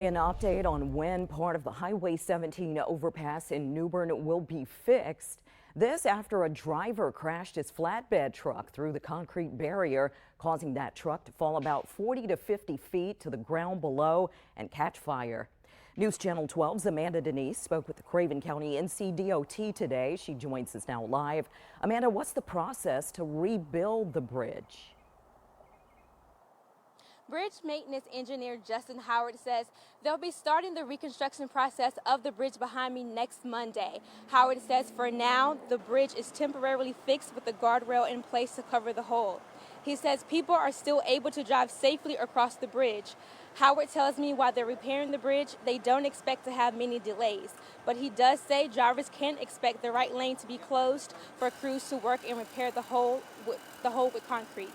An update on when part of the Highway 17 overpass in Newbern will be fixed. This after a driver crashed his flatbed truck through the concrete barrier, causing that truck to fall about 40 to 50 feet to the ground below and catch fire. News Channel 12's Amanda Denise spoke with the Craven County NCDOT today. She joins us now live. Amanda, what's the process to rebuild the bridge? Bridge maintenance engineer Justin Howard says they'll be starting the reconstruction process of the bridge behind me next Monday. Howard says for now, the bridge is temporarily fixed with the guardrail in place to cover the hole. He says people are still able to drive safely across the bridge. Howard tells me while they're repairing the bridge, they don't expect to have many delays. But he does say drivers can expect the right lane to be closed for crews to work and repair the hole with concrete.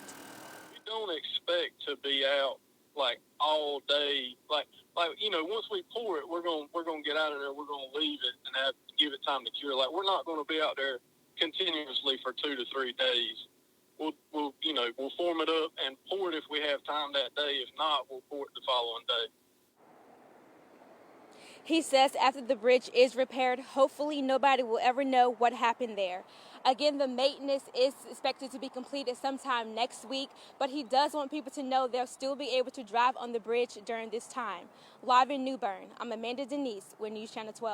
Don't expect to be out like all day. Like once we pour it, we're gonna get out of there. We're gonna leave it and have to give it time to cure. Like, we're not gonna be out there continuously for 2 to 3 days. We'll form it up and pour it if we have time that day. If not, we'll pour it the following day. He says after the bridge is repaired, hopefully nobody will ever know what happened there. Again, the maintenance is expected to be completed sometime next week, but he does want people to know they'll still be able to drive on the bridge during this time. Live in Newbern, I'm Amanda Denise with News Channel 12.